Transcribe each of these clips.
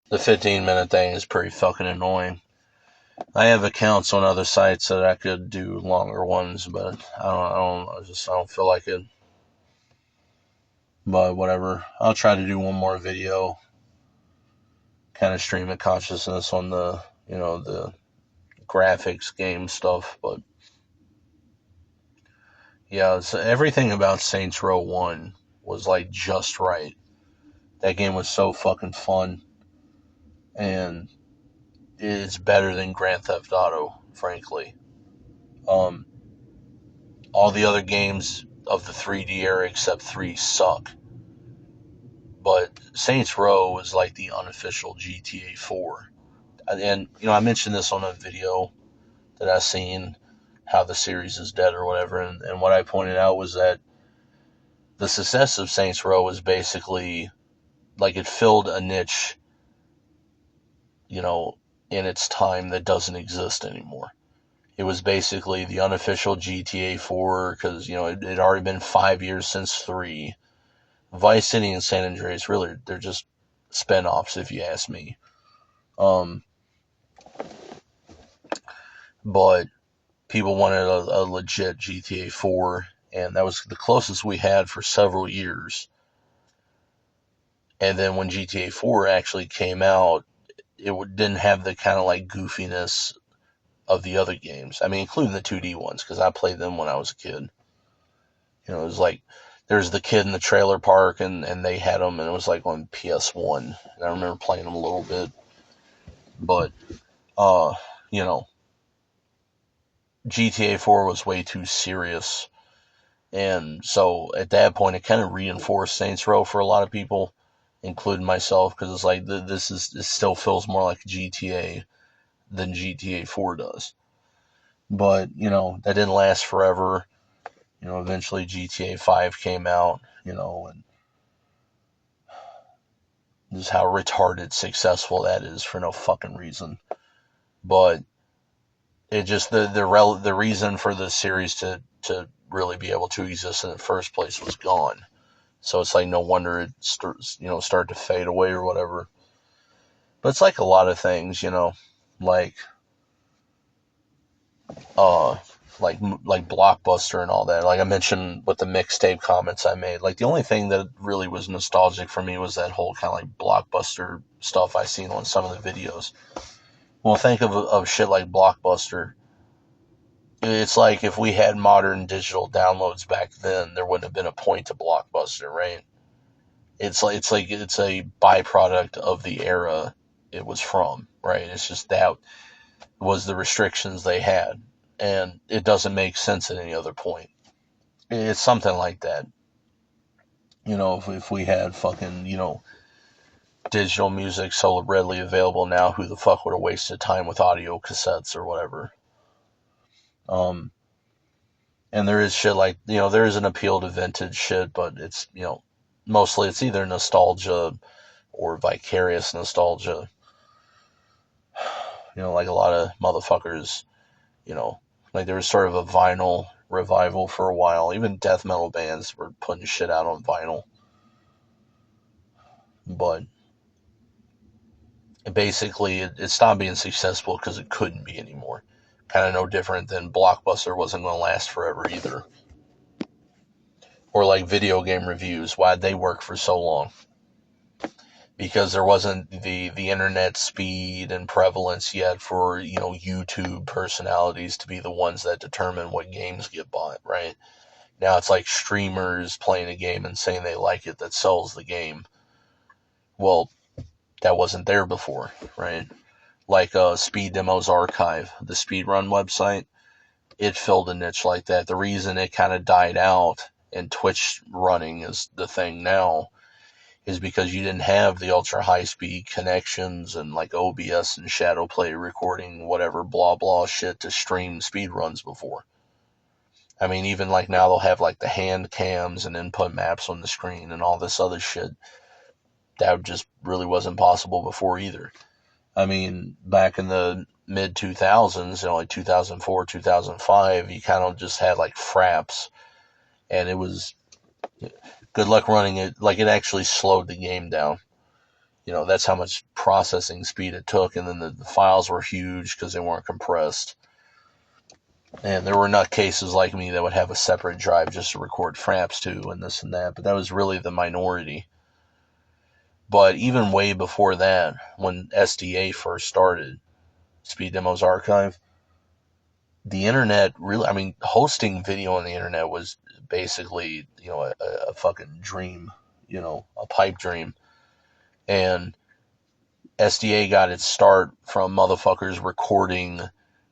The 15-minute thing is pretty fucking annoying. I have accounts on other sites that I could do longer ones, but I don't feel like it. But whatever. I'll try to do one more video, kind of stream of consciousness on the graphics game stuff. But yeah, it's, everything about Saints Row 1 was like just right. That game was so fucking fun, and it's better than Grand Theft Auto, frankly. Um, all the other games of the 3D era except 3 suck. But Saints Row was like the unofficial GTA 4. And, I mentioned this on a video that I seen, how the series is dead or whatever. And what I pointed out was that the success of Saints Row was basically like it filled a niche, you know, in its time that doesn't exist anymore. It was basically the unofficial GTA 4 because, it had already been 5 years since 3. Vice City and San Andreas, really, they're just spin-offs if you ask me. Um, but people wanted a legit GTA 4, and that was the closest we had for several years. And then when GTA 4 actually came out, it didn't have the kind of like goofiness of the other games. I mean, including the 2D ones, because I played them when I was a kid. It was like there's the kid in the trailer park, and they had them, and it was like on PS1. And I remember playing them a little bit, but uh, you know, GTA 4 was way too serious, and so at that point, it kind of reinforced Saints Row for a lot of people, including myself, because it's like this still feels more like GTA than GTA 4 does. But that didn't last forever. Eventually GTA 5 came out. And just how retarded successful that is for no fucking reason. But it just the reason for the series to really be able to exist in the first place was gone. So it's like no wonder it started to fade away or whatever. But it's like a lot of things, like uh like Blockbuster and all that. Like I mentioned with the mixtape comments I made, like the only thing that really was nostalgic for me was that whole kind of like Blockbuster stuff I seen on some of the videos. Well, think of shit like Blockbuster. It's like if we had modern digital downloads back then, there wouldn't have been a point to Blockbuster, right? It's a byproduct of the era it was from, right? It's just that was the restrictions they had, and it doesn't make sense at any other point. It's something like that. If we had fucking digital music so readily available now, who the fuck would have wasted time with audio cassettes or whatever? Um, and there is shit like there is an appeal to vintage shit, but it's mostly it's either nostalgia or vicarious nostalgia. Like a lot of motherfuckers, you know, like there was sort of a vinyl revival for a while. Even death metal bands were putting shit out on vinyl, but basically it stopped being successful because it couldn't be anymore. Kind of no different than Blockbuster wasn't going to last forever either. Or like video game reviews, why'd they work for so long? Because there wasn't the internet speed and prevalence yet for YouTube personalities to be the ones that determine what games get bought, right? Now it's like streamers playing a game and saying they like it that sells the game. Well, that wasn't there before, right? Like speeddemosarchive, the speedrun website, it filled a niche like that. The reason it kind of died out and Twitch running is the thing now is because you didn't have the ultra high speed connections and like OBS and shadow play recording, whatever blah blah shit to stream speed runs before. I mean, even like now they'll have like the hand cams and input maps on the screen and all this other shit. That just really wasn't possible before either. I mean, back in the mid 2000s, like 2004, 2005, you kind of just had like fraps, and it was good luck running it. Like it actually slowed the game down. That's how much processing speed it took. And then the files were huge because they weren't compressed. And there were nutcases like me that would have a separate drive just to record fraps to and this and that. But that was really the minority. But even way before that, when SDA first started, Speed Demos Archive, the internet really, I mean, hosting video on the internet was basically, a fucking dream, a pipe dream. And SDA got its start from motherfuckers recording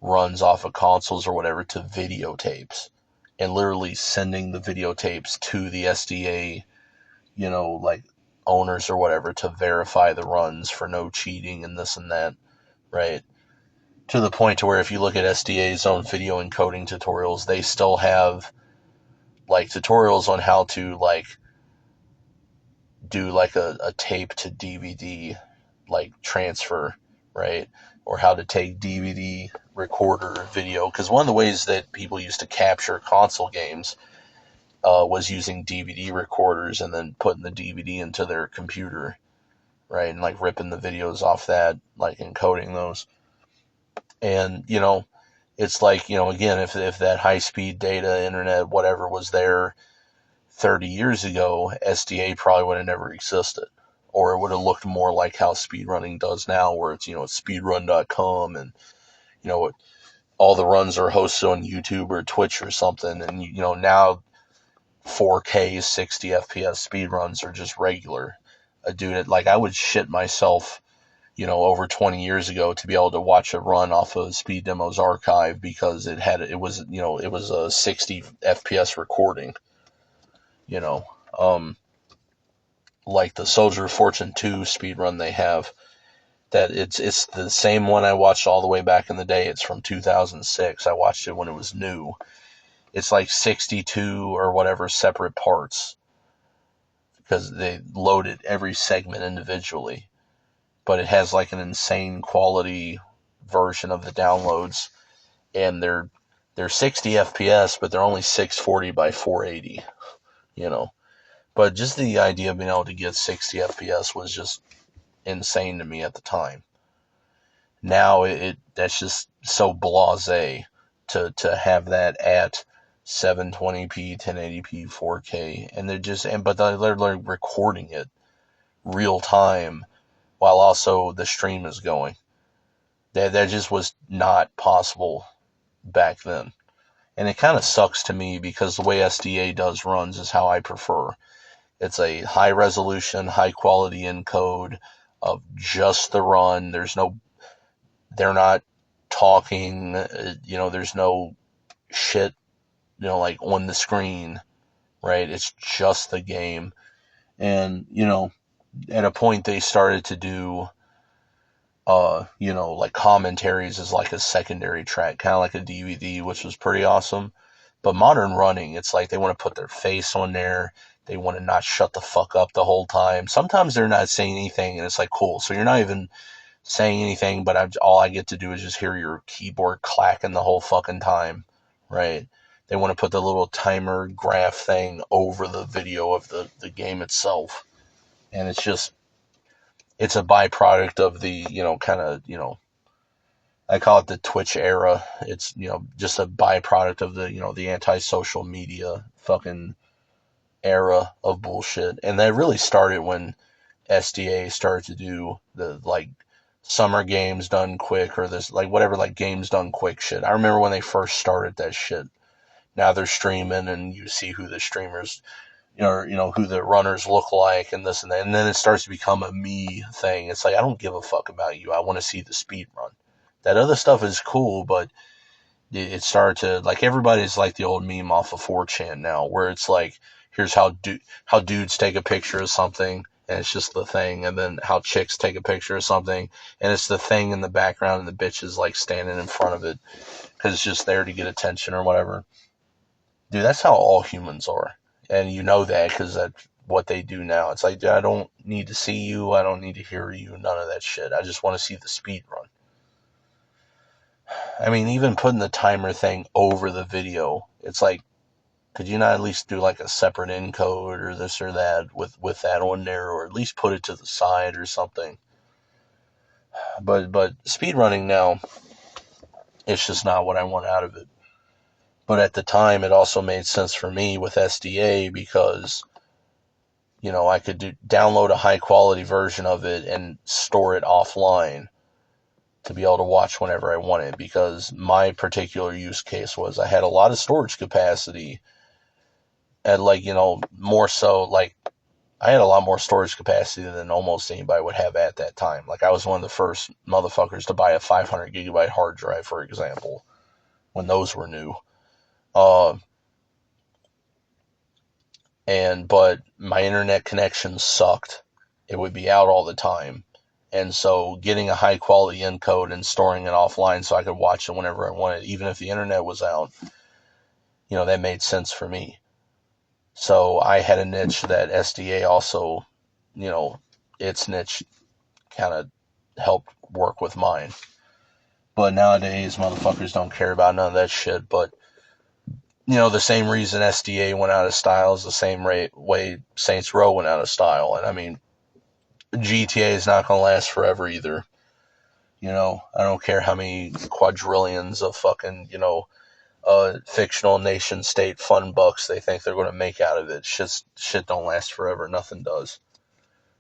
runs off of consoles or whatever to videotapes and literally sending the videotapes to the SDA, like owners or whatever to verify the runs for no cheating and this and that, right? To the point to where if you look at SDA's own video encoding tutorials, they still have like tutorials on how to like do like a tape to DVD like transfer, right? Or how to take DVD recorder video. Because one of the ways that people used to capture console games was using DVD recorders and then putting the DVD into their computer, right? And like ripping the videos off that, like encoding those. And, it's like, again, if that high speed data, internet, whatever was there 30 years ago, SDA probably would have never existed. Or it would have looked more like how speedrunning does now, where it's, it's speedrun.com and, all the runs are hosted on YouTube or Twitch or something. And, now 4K 60 FPS speedruns are just regular. Dude, like I would shit myself, over 20 years ago to be able to watch a run off of Speed Demos Archive because it was a 60 FPS recording, you know. Like the Soldier of Fortune 2 speed run they have, that it's the same one I watched all the way back in the day. It's from 2006. I watched it when it was new. It's like 62 or whatever separate parts because they loaded every segment individually. But it has like an insane quality version of the downloads, and they're 60 FPS, but they're only 640 by 480, you know. But just the idea of being able to get 60 FPS was just insane to me at the time. Now that's just so blasé to have that at 720p, 1080p, 4K, and they're recording it real time while also the stream is going. That just was not possible back then. And it kind of sucks to me because the way SDA does runs is how I prefer. It's a high resolution, high quality encode of just the run. They're not talking, there's no shit, like on the screen, right? It's just the game. And, at a point they started to do like commentaries as like a secondary track, kind of like a DVD, which was pretty awesome. But modern running, it's like they want to put their face on there. They want to not shut the fuck up the whole time. Sometimes they're not saying anything, and it's like, cool. So you're not even saying anything, but all I get to do is just hear your keyboard clacking the whole fucking time, right? They want to put the little timer graph thing over the video of the game itself. And it's a byproduct of the, kind of, I call it the Twitch era. It's, just a byproduct of the, the anti-social media fucking era of bullshit. And that really started when SDA started to do the, like, summer games done quick or this, like, whatever, like, games done quick shit. I remember when they first started that shit. Now they're streaming and you see who the streamers, who the runners look like and this and that. And then it starts to become a me thing. It's like, I don't give a fuck about you. I want to see the speed run. That other stuff is cool, but it started to, like, everybody's like the old meme off of 4chan now, where it's like, here's how dudes take a picture of something, and it's just the thing, and then how chicks take a picture of something, and it's the thing in the background, and the bitch is like standing in front of it, because it's just there to get attention or whatever. Dude, that's how all humans are, and you know that because that's what they do now. It's like, dude, I don't need to see you, I don't need to hear you, none of that shit. I just want to see the speed run. I mean, even putting the timer thing over the video, it's like, Could you not at least do like a separate encode or this or that with that on there, or at least put it to the side or something? But speedrunning now, it's just not what I want out of it. But at the time, it also made sense for me with SDA because, I could download a high quality version of it and store it offline to be able to watch whenever I wanted, because my particular use case was I had a lot of storage capacity, and more so, like, I had a lot more storage capacity than almost anybody would have at that time. Like, I was one of the first motherfuckers to buy a 500 gigabyte hard drive, for example, when those were new. Uh, but my internet connection sucked. It would be out all the time. And so getting a high quality encode and storing it offline so I could watch it whenever I wanted, even if the internet was out, that made sense for me. So I had a niche that SDA also, its niche kind of helped work with mine. But nowadays, motherfuckers don't care about none of that shit. But, the same reason SDA went out of style is the same way Saints Row went out of style. And I mean, GTA is not going to last forever either. I don't care how many quadrillions of fucking, fictional nation state fun bucks they think they're going to make out of it. Shit don't last forever. Nothing does.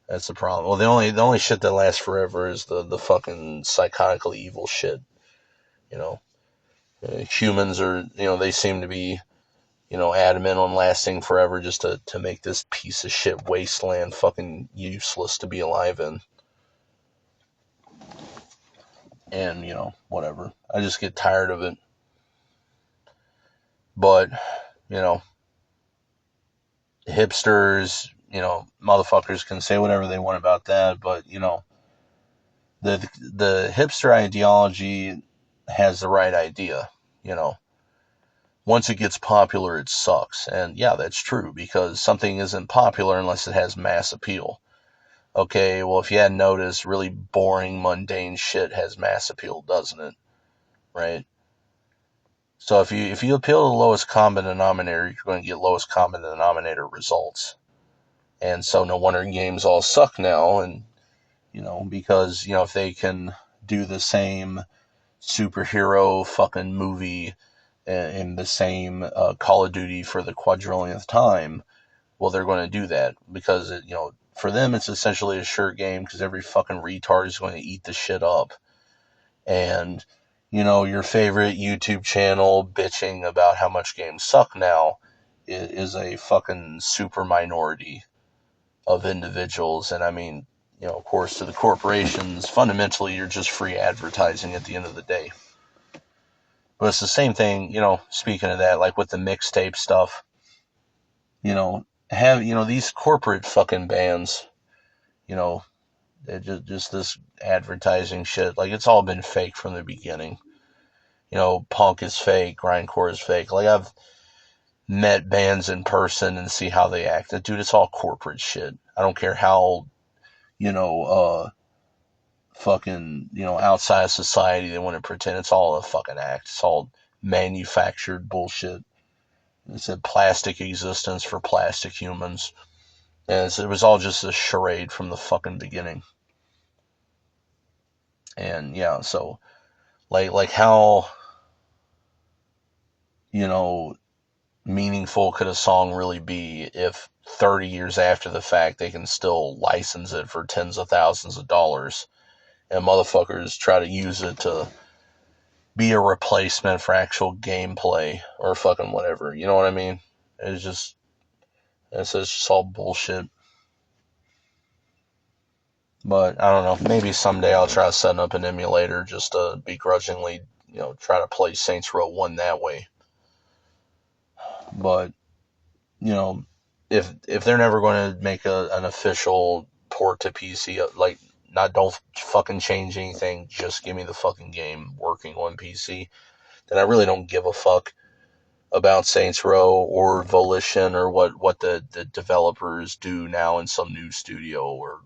That's the problem. Well, the only shit that lasts forever is the fucking psychotically evil shit. You know, humans are, they seem to be, adamant on lasting forever just to make this piece of shit wasteland fucking useless to be alive in. And, whatever. I just get tired of it. But, you know, hipsters, motherfuckers can say whatever they want about that, but, the hipster ideology has the right idea, you know. Once it gets popular, it sucks. And yeah, that's true, because something isn't popular unless it has mass appeal. Okay, well, if you hadn't noticed, really boring, mundane shit has mass appeal, doesn't it? Right? So if you appeal to the lowest common denominator, you're going to get lowest common denominator results. And so no wonder games all suck now, and because if they can do the same superhero fucking movie in the same Call of Duty for the quadrillionth time, well, they're going to do that because for them it's essentially a sure game, because every fucking retard is going to eat the shit up. And your favorite YouTube channel bitching about how much games suck now is a fucking super minority of individuals. And I mean, of course, to the corporations, fundamentally, you're just free advertising at the end of the day. But it's the same thing, speaking of that, like with the mixtape stuff, these corporate fucking bands, you know, just this advertising shit, like it's all been fake from the beginning. Punk is fake, grindcore is fake. Like, I've met bands in person and see how they act. Dude, it's all corporate shit. I don't care how, you know, fucking, outside of society they want to pretend. It's all a fucking act. It's all manufactured bullshit. It's a plastic existence for plastic humans. And it was all just a charade from the fucking beginning. And yeah, so like how, meaningful could a song really be if 30 years after the fact they can still license it for tens of thousands of dollars, and motherfuckers try to use it to be a replacement for actual gameplay or fucking whatever. You know what I mean? It's just all bullshit. But I don't know. Maybe someday I'll try setting up an emulator just to begrudgingly, try to play Saints Row 1 that way. But, if they're never going to make an official port to PC, like, don't fucking change anything, just give me the fucking game working on PC, then I really don't give a fuck about Saints Row or Volition or what the developers do now in some new studio. Or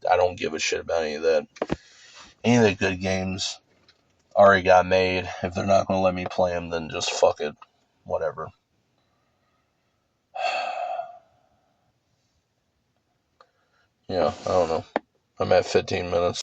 I don't give a shit about any of that. Any of the good games already got made. If they're not going to let me play them, then just fuck it. Whatever. Yeah, I don't know. I'm at 15 minutes.